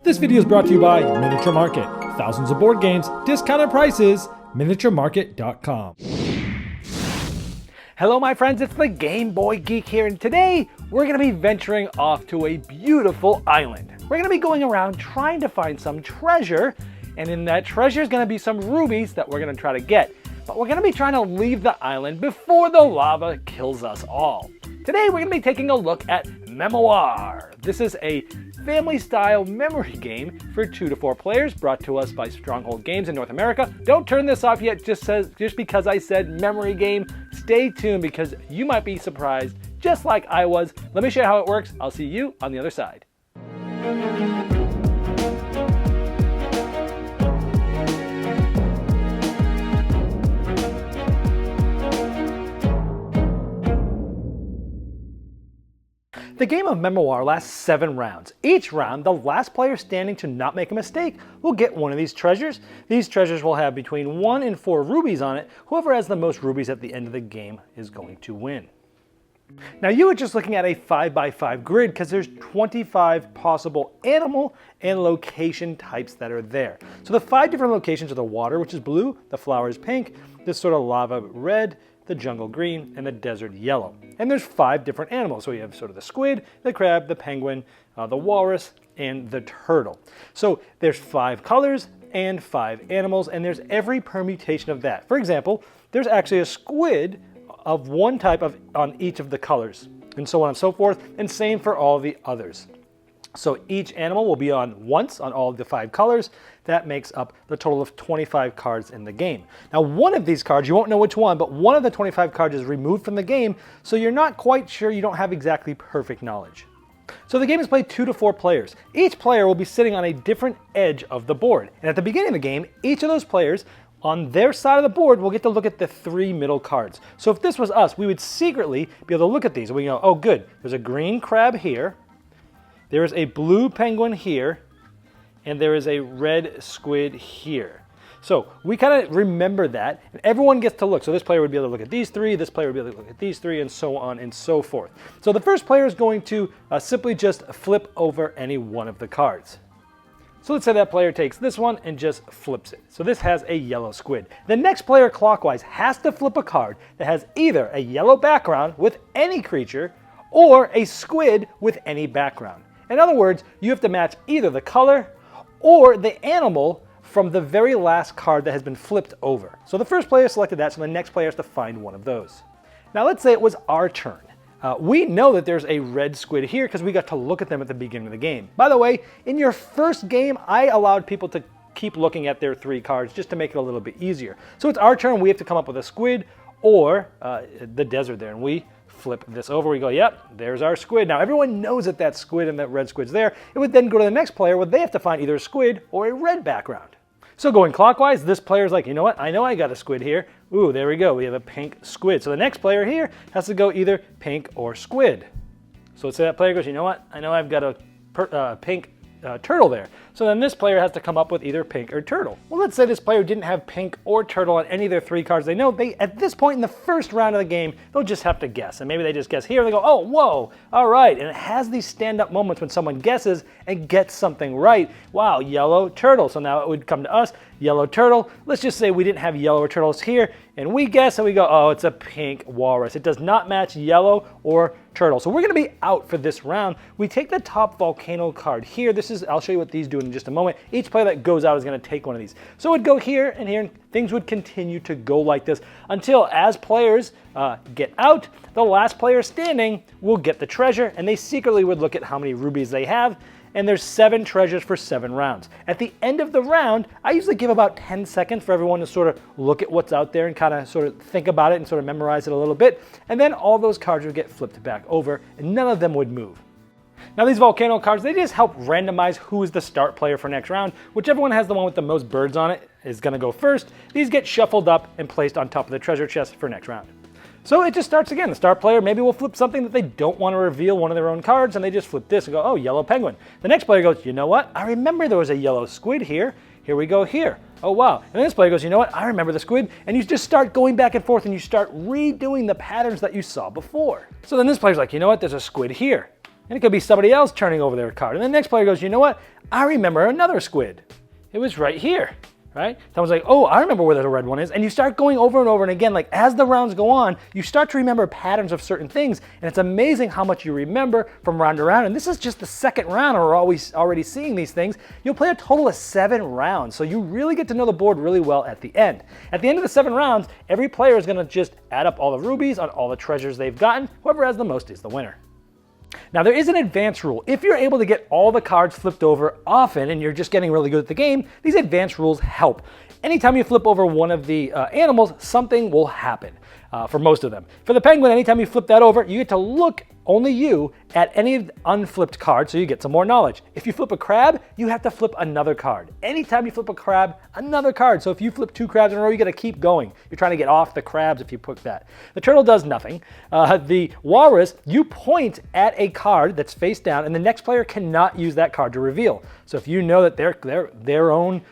This video is brought to you by Miniature Market. Thousands of board games, discounted prices, miniaturemarket.com. Hello my friends, it's the Game Boy Geek here, and today we're going to be venturing off to a beautiful island. We're going to be going around trying to find some treasure, and in that treasure is going to be some rubies that we're going to try to get. But we're going to be trying to leave the island before the lava kills us all. Today we're going to be taking a look at Memoarrr. This is a family-style memory game for 2 to 4 players, brought to us by Stronghold Games in North America. Don't turn this off yet just because I said memory game. Stay tuned because you might be surprised, just like I was. Let me show you how it works. I'll see you on the other side. The game of Memoarrr lasts 7 rounds. Each round, the last player standing to not make a mistake will get one of these treasures. These treasures will have between 1 and 4 rubies on it. Whoever has the most rubies at the end of the game is going to win. Now you are just looking at a 5x5 grid because there's 25 possible animal and location types that are there. So the 5 different locations are the water, which is blue, the flower is pink, this sort of lava red, the jungle green, and the desert yellow. And there's 5 different animals. So you have sort of the squid, the crab, the penguin, the walrus, and the turtle. So there's 5 colors and 5 animals, and there's every permutation of that. For example, there's actually a squid of one type on each of the colors, and so on and so forth, and same for all the others. So each animal will be on once on all of the 5 colors. That makes up the total of 25 cards in the game. Now one of these cards, you won't know which one, but one of the 25 cards is removed from the game, so you're not quite sure, you don't have exactly perfect knowledge. So the game is played 2 to 4 players. Each player will be sitting on a different edge of the board. And at the beginning of the game, each of those players on their side of the board will get to look at the 3 middle cards. So if this was us, we would secretly be able to look at these and we go, oh good, there's a green crab here, there is a blue penguin here, and there is a red squid here. So we kind of remember that, and everyone gets to look. So this player would be able to look at these 3, this player would be able to look at these 3, and so on and so forth. So the first player is going to simply just flip over any one of the cards. So let's say that player takes this one and just flips it. So this has a yellow squid. The next player clockwise has to flip a card that has either a yellow background with any creature or a squid with any background. In other words, you have to match either the color or the animal from the very last card that has been flipped over. So the first player selected that, so the next player has to find one of those. Now let's say it was our turn. We know that there's a red squid here because we got to look at them at the beginning of the game. By the way, in your first game, I allowed people to keep looking at their 3 cards just to make it a little bit easier. So it's our turn, we have to come up with a squid or the desert there, and we flip this over, we go, yep, there's our squid. Now everyone knows that that squid and that red squid's there. It would then go to the next player where they have to find either a squid or a red background. So going clockwise, this player's like, you know what, I know I got a squid here. Ooh, there we go, we have a pink squid. So the next player here has to go either pink or squid. So let's say that player goes, you know what, I know I've got a pink turtle there. So then this player has to come up with either pink or turtle. Well, let's say this player didn't have pink or turtle on any of their 3 cards they know. At this point in the first round of the game, they'll just have to guess. And maybe they just guess here, and they go, oh, whoa, all right. And it has these stand-up moments when someone guesses and gets something right. Wow, yellow turtle. So now it would come to us, yellow turtle. Let's just say we didn't have yellow turtles here, and we guess and we go, oh, it's a pink walrus. It does not match yellow or turtle. So we're gonna be out for this round. We take the top volcano card here. I'll show you what these do in just a moment. Each player that goes out is gonna take one of these. So it would go here and here, and things would continue to go like this until as players get out, the last player standing will get the treasure, and they secretly would look at how many rubies they have. And there's 7 treasures for 7 rounds. At the end of the round, I usually give about 10 seconds for everyone to sort of look at what's out there and kind of sort of think about it and sort of memorize it a little bit. And then all those cards would get flipped back over and none of them would move. Now these volcano cards, they just help randomize who is the start player for next round. Whichever one has the one with the most birds on it is gonna go first. These get shuffled up and placed on top of the treasure chest for next round. So it just starts again. The start player maybe will flip something that they don't want to reveal, one of their own cards, and they just flip this and go, oh, yellow penguin. The next player goes, you know what? I remember there was a yellow squid here. Here we go here. Oh, wow. And then this player goes, you know what? I remember the squid. And you just start going back and forth and you start redoing the patterns that you saw before. So then this player's like, you know what? There's a squid here. And it could be somebody else turning over their card. And the next player goes, you know what? I remember another squid. It was right here, right? Someone's like, oh, I remember where the red one is. And you start going over and over and again, like as the rounds go on, you start to remember patterns of certain things. And it's amazing how much you remember from round to round. And this is just the second round, and we're always already seeing these things. You'll play a total of 7 rounds. So you really get to know the board really well at the end. At the end of the 7 rounds, every player is gonna just add up all the rubies on all the treasures they've gotten. Whoever has the most is the winner. Now there is an advanced rule. If you're able to get all the cards flipped over often and you're just getting really good at the game, these advanced rules help. Anytime you flip over one of the animals, something will happen for most of them. For the penguin, anytime you flip that over, you get to look, only you, at any unflipped card, so you get some more knowledge. If you flip a crab, you have to flip another card. Anytime you flip a crab, another card. So if you flip 2 crabs in a row, you gotta keep going. You're trying to get off the crabs if you pick that. The turtle does nothing. The walrus, you point at a card that's face down, and the next player cannot use that card to reveal. So if you know that they're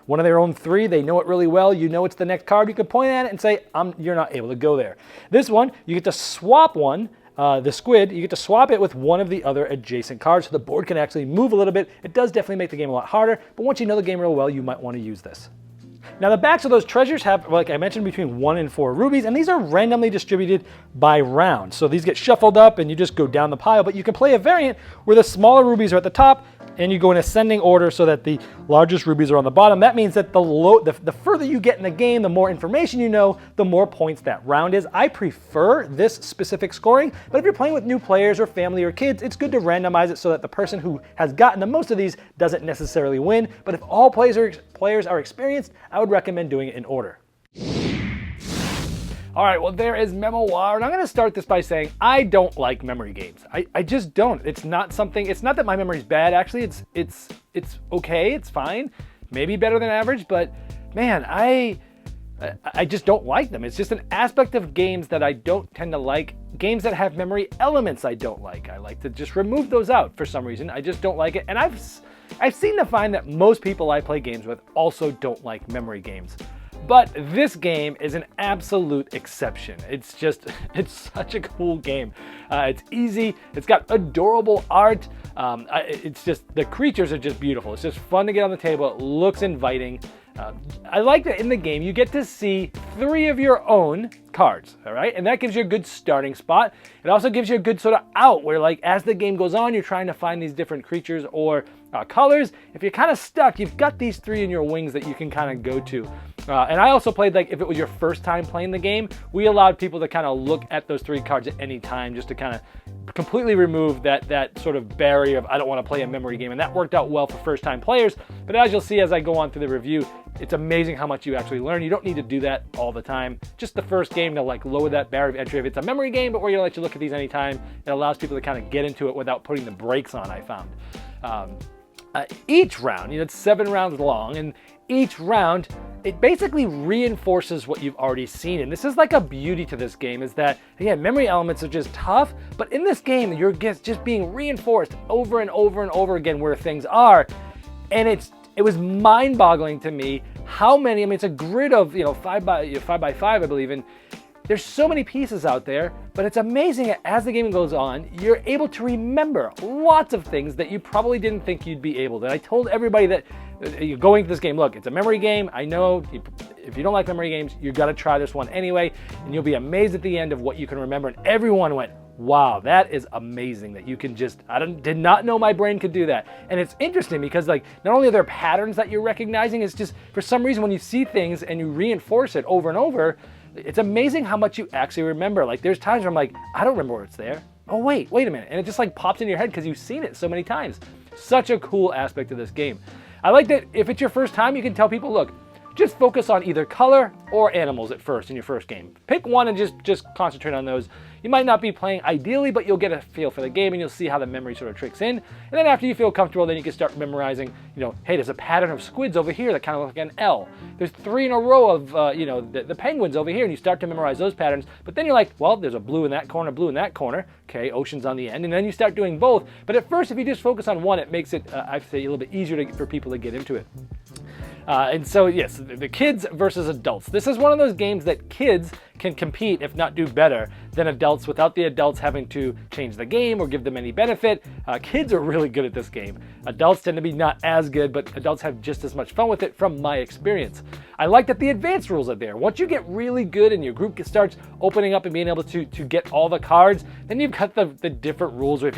one of their own 3, they know it really well, you know it's the next card, you can point at it and say, you're not able to go there. This one, you get to swap one, the squid, you get to swap it with one of the other adjacent cards so the board can actually move a little bit. It does definitely make the game a lot harder, but once you know the game real well, you might want to use this. Now the backs of those treasures have, like I mentioned, between 1 and 4 rubies, and these are randomly distributed by round. So these get shuffled up and you just go down the pile, but you can play a variant where the smaller rubies are at the top and you go in ascending order so that the largest rubies are on the bottom. That means that the further you get in the game, the more information you know, the more points that round is. I prefer this specific scoring, but if you're playing with new players or family or kids, it's good to randomize it so that the person who has gotten the most of these doesn't necessarily win. But if all players are experienced, I would recommend doing it in order. All right, well, there is Memoarrr, and I'm gonna start this by saying I don't like memory games. I just don't. It's not that my memory's bad, actually. It's okay, it's fine, maybe better than average, but man, I just don't like them. It's just an aspect of games that I don't tend to like. Games that have memory elements I don't like. I like to just remove those out for some reason. I just don't like it, and I've seen to find that most people I play games with also don't like memory games. But this game is an absolute exception. It's such a cool game. It's easy, it's got adorable art. It's just, the creatures are just beautiful. It's just fun to get on the table, it looks inviting. I like that in the game you get to see 3 of your own cards, all right? And that gives you a good starting spot. It also gives you a good sort of out where, like, as the game goes on, you're trying to find these different creatures or colors. If you're kind of stuck, you've got these 3 in your wings that you can kind of go to. And I also played, like, if it was your first time playing the game, we allowed people to kind of look at those 3 cards at any time just to kind of completely remove that sort of barrier of I don't want to play a memory game. And that worked out well for first time players. But as you'll see as I go on through the review, it's amazing how much you actually learn. You don't need to do that all the time. Just the first game to, like, lower that barrier of entry. If it's a memory game, but we're gonna let you look at these anytime, it allows people to kind of get into it without putting the brakes on, I found. Each round, it's 7 rounds long, and each round, it basically reinforces what you've already seen. And this is like a beauty to this game, is that, again, memory elements are just tough, but in this game, you're just being reinforced over and over and over again where things are. And it was mind-boggling to me how many, it's a grid of 5 by 5, I believe, and there's so many pieces out there, but it's amazing that as the game goes on, you're able to remember lots of things that you probably didn't think you'd be able to. And I told everybody that you're going to this game, look, it's a memory game. I know if you don't like memory games, you got to try this one anyway, and you'll be amazed at the end of what you can remember. And everyone went, wow, that is amazing that you can just, did not know my brain could do that. And it's interesting because, like, not only are there patterns that you're recognizing, it's just for some reason when you see things and you reinforce it over and over, it's amazing how much you actually remember. Like, there's times where I'm like, I don't remember where it's there. Oh, wait a minute. And it just, like, pops in your head because you've seen it so many times. Such a cool aspect of this game. I like that if it's your first time, you can tell people, look, just focus on either color or animals at first in your first game. Pick one and just concentrate on those. You might not be playing ideally, but you'll get a feel for the game and you'll see how the memory sort of tricks in. And then after you feel comfortable, then you can start memorizing, hey, there's a pattern of squids over here that kind of look like an L. There's 3 in a row of, the penguins over here, and you start to memorize those patterns. But then you're like, well, there's a blue in that corner, blue in that corner. Okay, ocean's on the end. And then you start doing both. But at first, if you just focus on one, it makes it, I'd say, a little bit easier for people to get into it. And so, yes, the kids versus adults. This is one of those games that kids can compete, if not do better, than adults without the adults having to change the game or give them any benefit. Kids are really good at this game. Adults tend to be not as good, but adults have just as much fun with it from my experience. I like that the advanced rules are there. Once you get really good and your group starts opening up and being able to get all the cards, then you've got the different rules where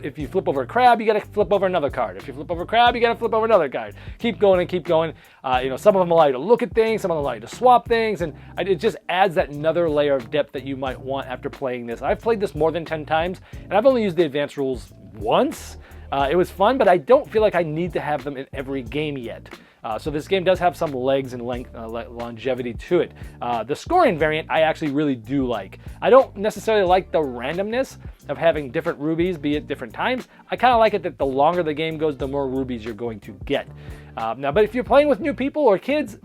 if you flip over a crab, you gotta flip over another card. If you flip over a crab, you gotta flip over another card. Keep going and keep going. Some of them allow you to look at things, some of them allow you to swap things, and it just adds that another layer of depth that you might want after playing this. I've played this more than 10 times, and I've only used the advanced rules once. It was fun, but I don't feel like I need to have them in every game yet. So this game does have some legs and longevity to it. The scoring variant I actually really do like. I don't necessarily like the randomness of having different rubies be at different times. I kind of like it that the longer the game goes, the more rubies you're going to get. But if you're playing with new people or kids,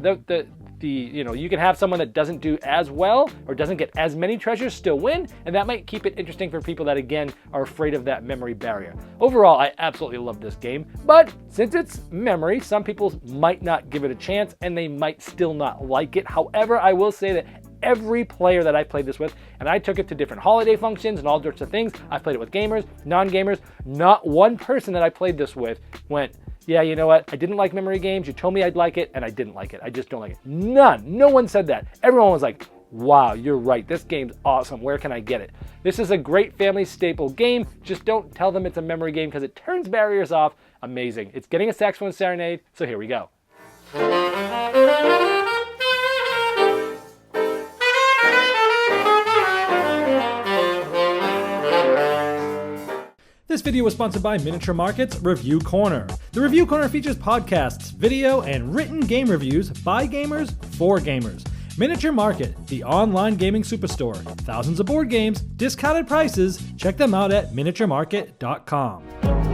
you can have someone that doesn't do as well or doesn't get as many treasures still win, and that might keep it interesting for people that, again, are afraid of that memory barrier. Overall, I absolutely love this game, but since it's memory, some people might not give it a chance and they might still not like it. However, I will say that every player that I played this with, and I took it to different holiday functions and all sorts of things. I played it with gamers, non-gamers. Not one person that I played this with went, yeah, you know what? I didn't like memory games. You told me I'd like it, and I didn't like it. I just don't like it. None. No one said that. Everyone was like, wow, you're right. This game's awesome. Where can I get it? This is a great family staple game. Just don't tell them it's a memory game because it turns barriers off. Amazing. It's getting a saxophone serenade, so here we go. This video was sponsored by Miniature Market's Review Corner. The Review Corner features podcasts, video, and written game reviews by gamers for gamers. Miniature Market, the online gaming superstore. Thousands of board games, discounted prices. Check them out at miniaturemarket.com.